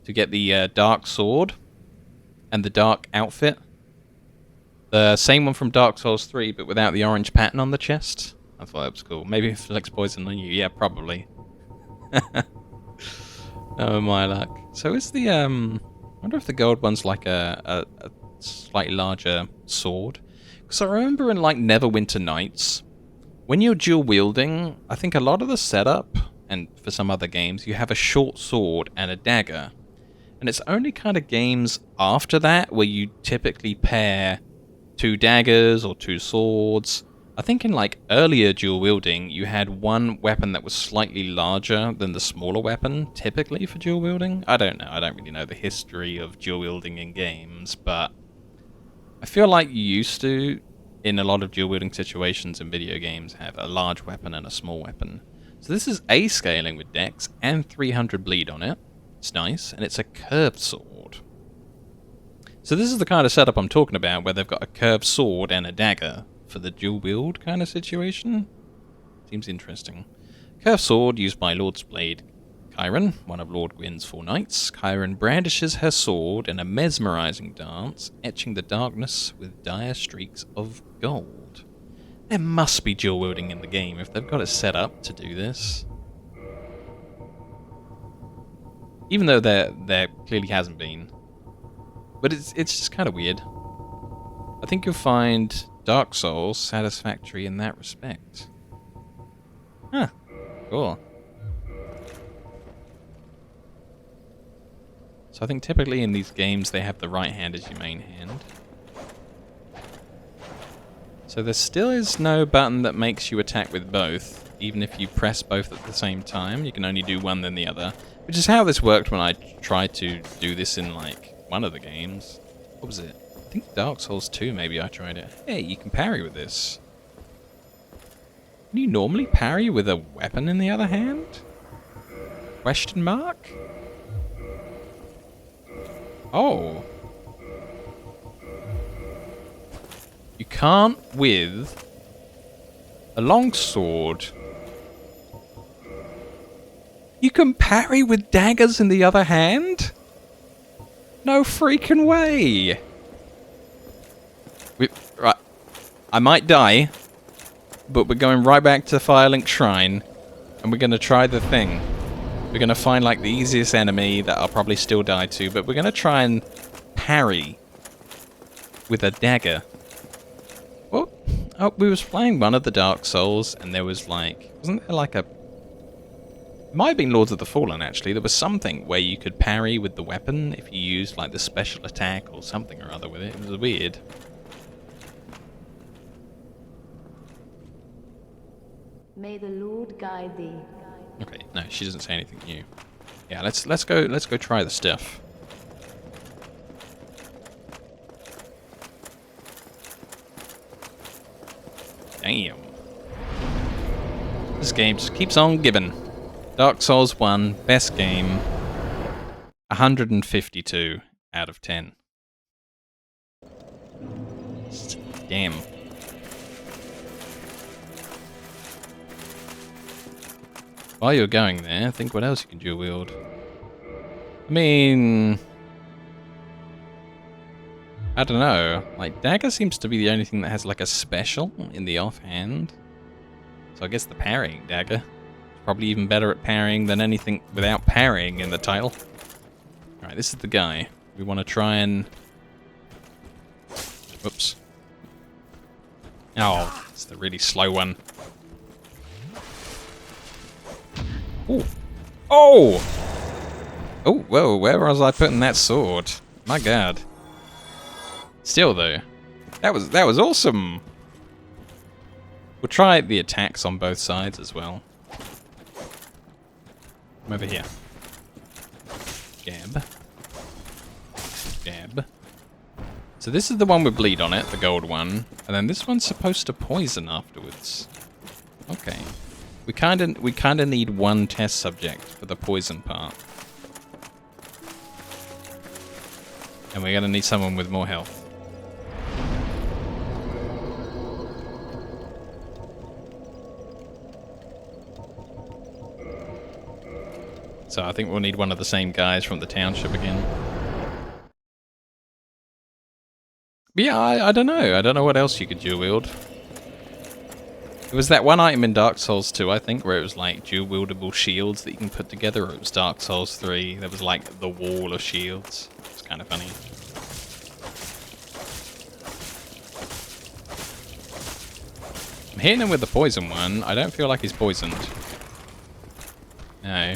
to get the dark sword and the dark outfit. The same one from Dark Souls 3, but without the orange pattern on the chest. I thought that was cool. Maybe it flicks poison on you. Yeah, probably. Oh my luck. So is the I wonder if the gold one's like a slightly larger sword. Because I remember in like Neverwinter Nights, when you're dual wielding, I think a lot of the setup, and for some other games, you have a short sword and a dagger. And it's only kind of games after that where you typically pair two daggers or two swords. I think in like earlier dual wielding, you had one weapon that was slightly larger than the smaller weapon, typically for dual wielding. I don't know. I don't really know the history of dual wielding in games, but I feel like you used to, in a lot of dual wielding situations in video games, have a large weapon and a small weapon. So this is A scaling with dex and 300 bleed on it. It's nice, and it's a curved sword. So this is the kind of setup I'm talking about, where they've got a curved sword and a dagger for the dual wield kind of situation. Seems interesting. Curved sword used by Lord's Blade Chiron, one of Lord Gwyn's Four Knights. Chiron brandishes her sword in a mesmerizing dance, etching the darkness with dire streaks of gold. There must be dual wielding in the game if they've got it set up to do this. Even though there clearly hasn't been. But it's just kind of weird. I think you'll find Dark Souls satisfactory in that respect. Huh. Cool. So I think typically in these games they have the right hand as your main hand. So there still is no button that makes you attack with both, even if you press both at the same time. You can only do one then the other, which is how this worked when I tried to do this in like one of the games. What was it? I think Dark Souls 2 maybe I tried it. Hey, you can parry with this. Can you normally parry with a weapon in the other hand? Question mark? Oh. You can't with a longsword. You can parry with daggers in the other hand? No freaking way. Right. I might die. but we're going right back to Firelink Shrine, and we're going to try the thing. We're going to find, like, the easiest enemy that I'll probably still die to, but we're going to try and parry with a dagger. Oh, we was playing one of the Dark Souls, and there was, like, wasn't there, like, a... It might have been Lords of the Fallen, actually. There was something where you could parry with the weapon if you used, like, the special attack or something or other with it. It was weird. May the Lord guide thee. Okay, no, she doesn't say anything new. Yeah, let's go try the stuff. Damn. This game just keeps on giving. Dark Souls 1, best game. 152 out of 10. Damn. While you're going there, think what else you can dual wield. I mean... I don't know. Like, dagger seems to be the only thing that has, like, a special in the offhand. So I guess the parrying dagger is probably even better at parrying than anything without parrying in the title. Alright, this is the guy. We want to try and... Whoops. Oh, it's the really slow one. Ooh. Oh! Oh, whoa, where was I putting that sword? My god. Still though, that was awesome. We'll try the attacks on both sides as well. Come over here. Gab. Gab. So this is the one with bleed on it, the gold one, and then this one's supposed to poison afterwards. Okay. We kinda need one test subject for the poison part. And we're gonna need someone with more health. So I think we'll need one of the same guys from the township again. But yeah, I don't know. I don't know what else you could dual wield. It was that one item in Dark Souls 2, I think, where it was like dual wieldable shields that you can put together, or it was Dark Souls 3. There was like the wall of shields. It's kind of funny. I'm hitting him with the poison one. I don't feel like he's poisoned. No.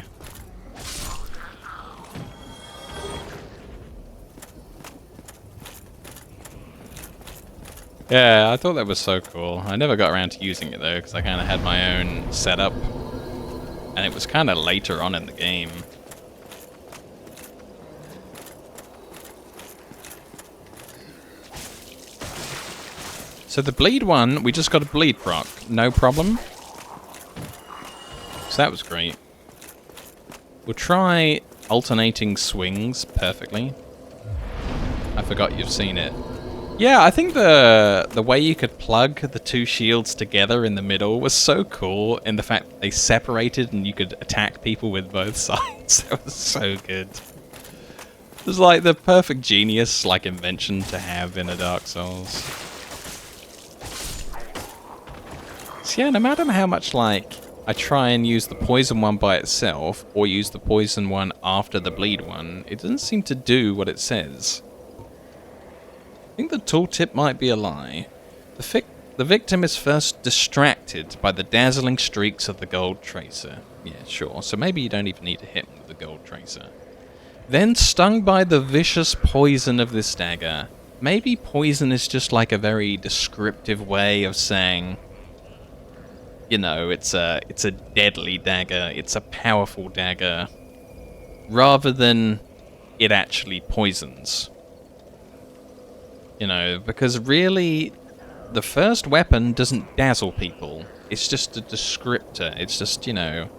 Yeah, I thought that was so cool. I never got around to using it though, because I kind of had my own setup. And it was kind of later on in the game. So the bleed one, we just got a bleed proc, no problem. So that was great. We'll try alternating swings perfectly. I forgot you've seen it. Yeah, I think the way you could plug the two shields together in the middle was so cool, in the fact that they separated and you could attack people with both sides. That was so good. It was like the perfect genius, like, invention to have in a Dark Souls. So yeah, no matter how much, like, I try and use the poison one by itself, or use the poison one after the bleed one, it doesn't seem to do what it says. I think the tooltip might be a lie. The victim is first distracted by the dazzling streaks of the gold tracer. Yeah, sure, so maybe you don't even need to hit him with the gold tracer. Then stung by the vicious poison of this dagger. Maybe poison is just like a very descriptive way of saying, you know, it's a deadly dagger, it's a powerful dagger, rather than it actually poisons. You know, because really, the first weapon doesn't dazzle people. It's just a descriptor. It's just, you know,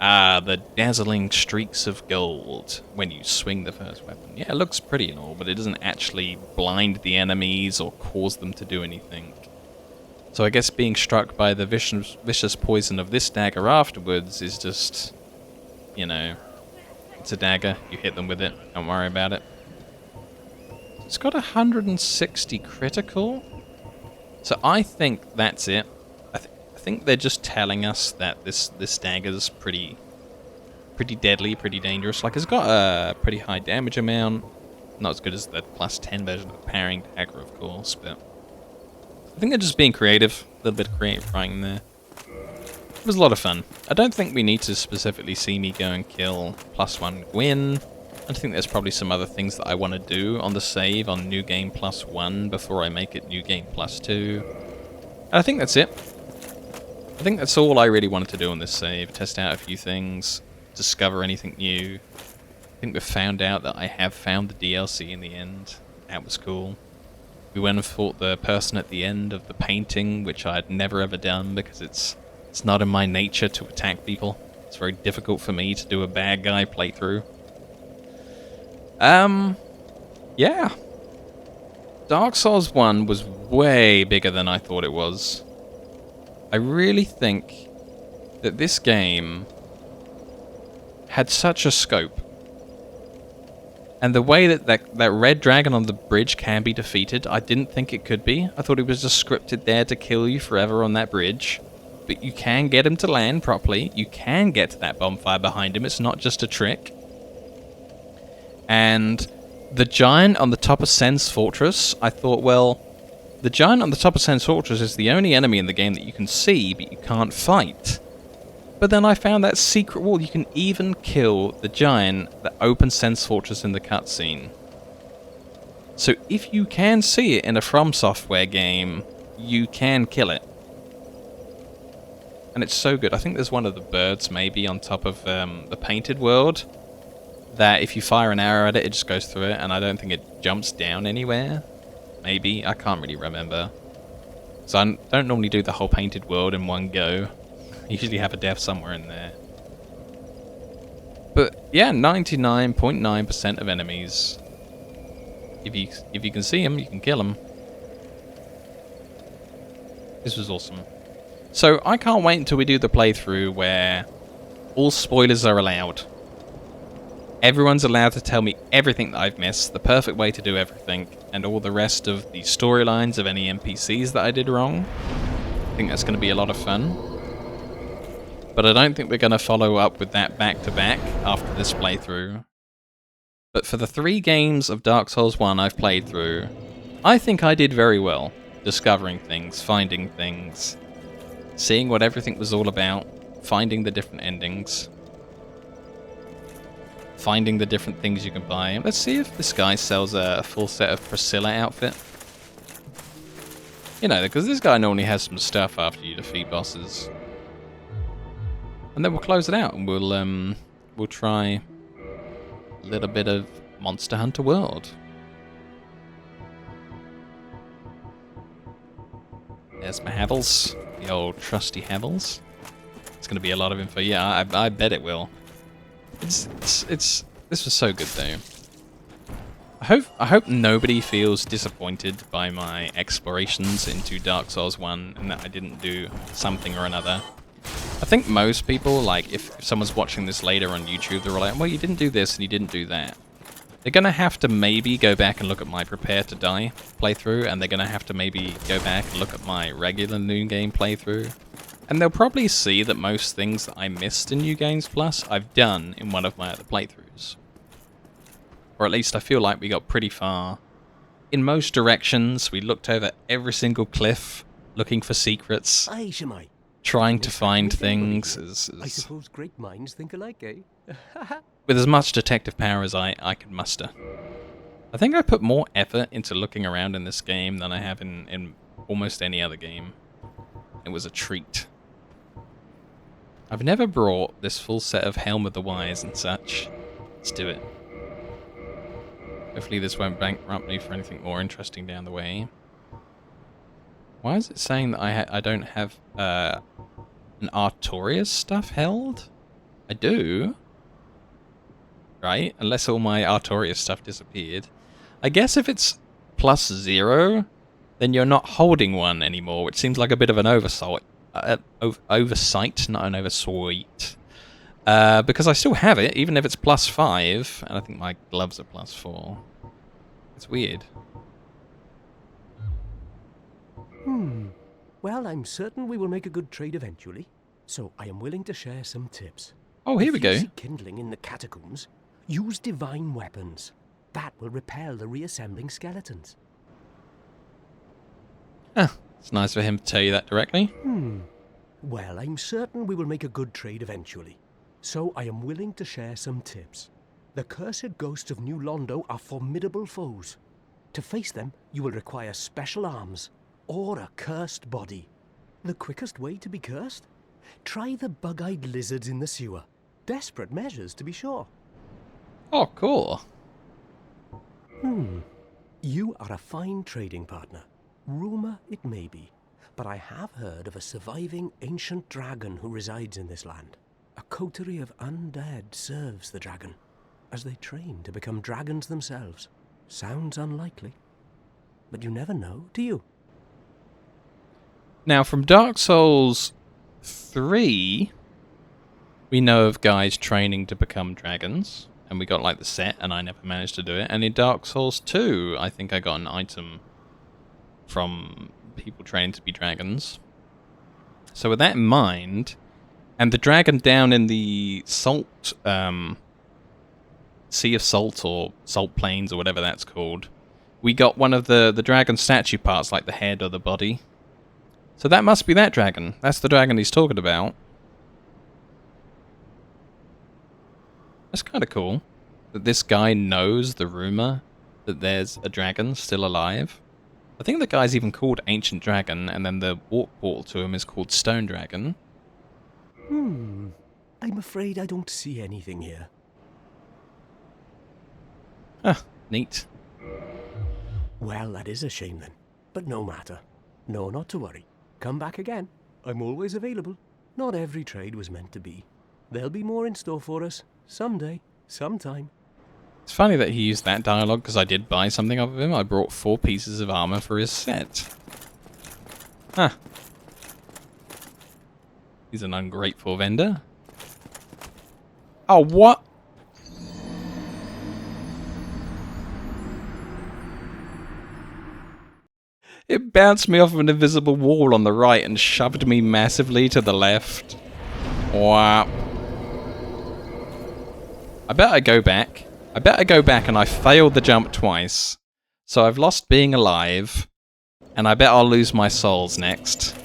the dazzling streaks of gold when you swing the first weapon. Yeah, it looks pretty and all, but it doesn't actually blind the enemies or cause them to do anything. So I guess being struck by the vicious poison of this dagger afterwards is just, you know, it's a dagger. You hit them with it. Don't worry about it. It's got 160 critical. So I think that's it. I think they're just telling us that this dagger's pretty deadly, pretty dangerous. Like, it's got a pretty high damage amount. Not as good as the plus 10 version of the parrying dagger, of course, but I think they're just being creative. A little bit of creative writing there. It was a lot of fun. I don't think we need to specifically see me go and kill +1 Gwyn. I think there's probably some other things that I want to do on the save on New Game +1 before I make it New Game +2. And I think that's it. I think that's all I really wanted to do on this save. Test out a few things, discover anything new. I think we found out that I have found the DLC in the end. That was cool. We went and fought the person at the end of the painting, which I'd never ever done because it's not in my nature to attack people. It's very difficult for me to do a bad guy playthrough. Yeah. Dark Souls 1 was way bigger than I thought it was. I really think that this game had such a scope. And the way that red dragon on the bridge can be defeated, I didn't think it could be. I thought it was just scripted there to kill you forever on that bridge. But you can get him to land properly. You can get to that bonfire behind him. It's not just a trick. And the giant on the top of Sen's Fortress, I thought, well, the giant on the top of Sen's Fortress is the only enemy in the game that you can see, but you can't fight. But then I found that secret wall. You can even kill the giant that opens Sen's Fortress in the cutscene. So if you can see it in a From Software game, you can kill it. And it's so good. I think there's one of the birds maybe on top of the painted world that if you fire an arrow at it, it just goes through it, and I don't think it jumps down anywhere. Maybe. I can't really remember. So I don't normally do the whole painted world in one go. I usually have a death somewhere in there. But yeah, 99.9% of enemies. If you can see them, you can kill them. This was awesome. So I can't wait until we do the playthrough where all spoilers are allowed. Everyone's allowed to tell me everything that I've missed, the perfect way to do everything, and all the rest of the storylines of any NPCs that I did wrong. I think that's going to be a lot of fun. But I don't think we're going to follow up with that back-to-back after this playthrough. But for the 3 games of Dark Souls 1 I've played through, I think I did very well. Discovering things, finding things, seeing what everything was all about, finding the different endings, finding the different things you can buy. Let's see if this guy sells a full set of Priscilla outfit. You know, because this guy normally has some stuff after you defeat bosses. And then we'll close it out and we'll try a little bit of Monster Hunter World. There's my Havels, the old trusty Havels. It's going to be a lot of info. Yeah, I bet it will. This was so good though. I hope nobody feels disappointed by my explorations into Dark Souls 1 and that I didn't do something or another. I think most people, like, if someone's watching this later on YouTube, they're like, well, you didn't do this and you didn't do that. They're going to have to maybe go back and look at my Prepare to Die playthrough, and they're going to have to maybe go back and look at my regular New Game playthrough. And they'll probably see that most things that I missed in New Games Plus, I've done in one of my other playthroughs. Or at least I feel like we got pretty far. In most directions, we looked over every single cliff, looking for secrets. Aye, Shemai. Trying to find things I suppose great minds think alike, eh? with as much detective power as I could muster. I think I put more effort into looking around in this game than I have in almost any other game. It was a treat. I've never brought this full set of Helm of the Wise and such. Let's do it. Hopefully this won't bankrupt me for anything more interesting down the way. Why is it saying that I don't have an Artorias stuff held? I do. Right? Unless all my Artorias stuff disappeared. I guess if it's +0, then you're not holding one anymore, which seems like a bit of an oversight. Oversight, not an oversight. Because I still have it, even if it's +5, and I think my gloves are +4. It's weird. Well, I'm certain we will make a good trade eventually, so I am willing to share some tips. Oh, here we If you go. see kindling in the catacombs, use divine weapons. That will repel the reassembling skeletons. Ah, it's nice for him to tell you that directly. Well, I'm certain we will make a good trade eventually, so I am willing to share some tips. The cursed ghosts of New Londo are formidable foes. To face them, you will require special arms, or a cursed body. The quickest way to be cursed? Try the bug-eyed lizards in the sewer. Desperate measures, to be sure. Oh, cool. You are a fine trading partner. Rumor it may be, but I have heard of a surviving ancient dragon who resides in this land. A coterie of undead serves the dragon, as they train to become dragons themselves. Sounds unlikely, but you never know, do you? Now, from Dark Souls 3, we know of guys training to become dragons, and we got like the set, and I never managed to do it. And in Dark Souls 2, I think I got an item from people training to be dragons. So with that in mind, and the dragon down in the salt, Sea of Salt, or Salt Plains, or whatever that's called, we got one of the dragon statue parts, like the head or the body. So that must be that dragon. That's the dragon he's talking about. That's kind of cool. That this guy knows the rumor that there's a dragon still alive. I think the guy's even called Ancient Dragon, and then the walk portal to him is called Stone Dragon. I'm afraid I don't see anything here. Ah, neat. Well, that is a shame then. But no matter. No, not to worry. Come back again. I'm always available. Not every trade was meant to be. There'll be more in store for us. Someday. Sometime. It's funny that he used that dialogue, because I did buy something off of him. I brought 4 pieces of armor for his set. Huh. He's an ungrateful vendor. Oh, what? It bounced me off of an invisible wall on the right and shoved me massively to the left. Wow. I bet I go back. I bet I go back and I failed the jump twice. So I've lost being alive. And I bet I'll lose my souls next.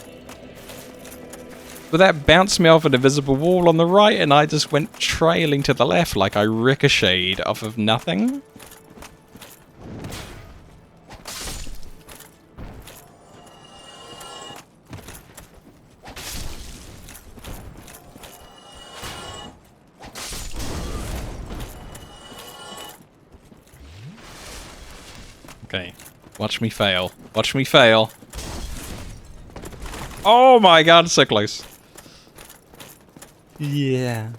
But that bounced me off an invisible wall on the right and I just went trailing to the left like I ricocheted off of nothing. Okay, watch me fail. Watch me fail. Oh my god, so close. Yeah.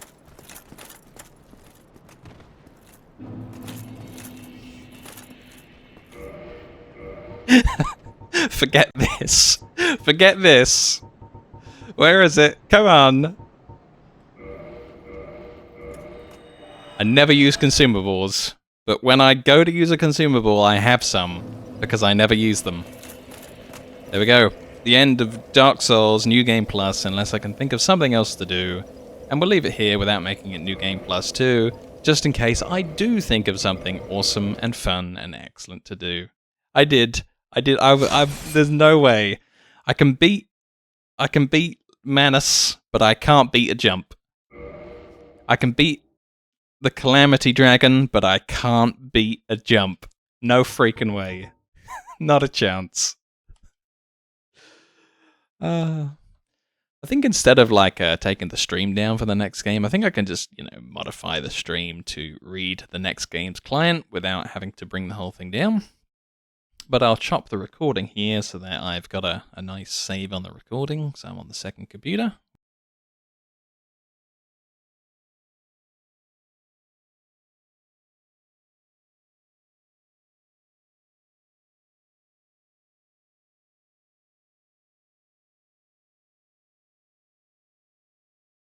Forget this. Forget this. Where is it? Come on. I never use consumables, but when I go to use a consumable, I have some, because I never use them. There we go. The end of Dark Souls New Game Plus, unless I can think of something else to do. And we'll leave it here without making it New Game Plus 2, just in case I do think of something awesome and fun and excellent to do. I did. There's no way. I can beat Manus, but I can't beat a jump. I can beat the Calamity Dragon, but I can't beat a jump. No freaking way. Not a chance. I think instead of like taking the stream down for the next game, I think I can just, modify the stream to read the next game's client without having to bring the whole thing down. But I'll chop the recording here so that I've got a nice save on the recording, so I'm on the second computer.